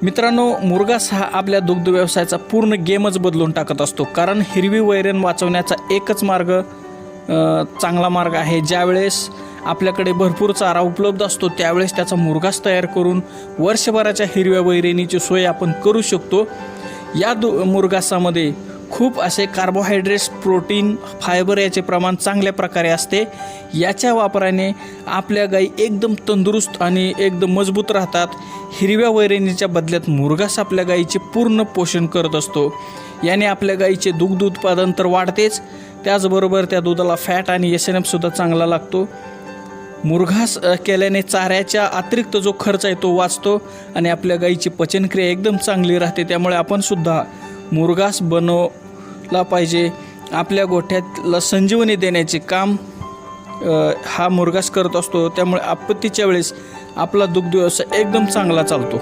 मित्रांनो, मुरघास हा आपल्या दुग्ध व्यवसायाचा पूर्ण गेमच बदलून टाकत असतो. कारण हिरवी वैरण वाचवण्याचा एकच मार्ग चांगला मार्ग आहे. ज्यावेळेस आपल्याकडे भरपूर चारा उपलब्ध असतो त्यावेळेस त्याचा मुरघास तयार करून वर्षभराच्या हिरव्या वैरणीची सोय आपण करू शकतो. या मुरघासामध्ये खूप असे कार्बोहायड्रेट्स, प्रोटीन, फायबर याचे प्रमाण चांगल्या प्रकारे असते. याच्या वापराने आपल्या गायी एकदम तंदुरुस्त आणि एकदम मजबूत राहतात. हिरव्या वैरणीच्या बदल्यात मुरघास आपल्या गायीचे पूर्ण पोषण करत असतो. याने आपल्या गायीचे दुग्ध उत्पादन तर वाढतेच, त्याचबरोबर त्या दुधाला फॅट आणि SNF सुद्धा चांगला लागतो. मुरघास केल्याने चाऱ्याच्या अतिरिक्त जो खर्च आहे तो वाचतो आणि आपल्या गायीची पचनक्रिया एकदम चांगली राहते. त्यामुळे आपण सुद्धा मुरघास बनवला पाहिजे. आपल्या गोठ्याला संजीवनी देण्याचे काम हा मुरघास करत असतो. त्यामुळे आपत्तीच्या वेळेस आपला दुग्ध व्यवसाय एकदम चांगला चालतो.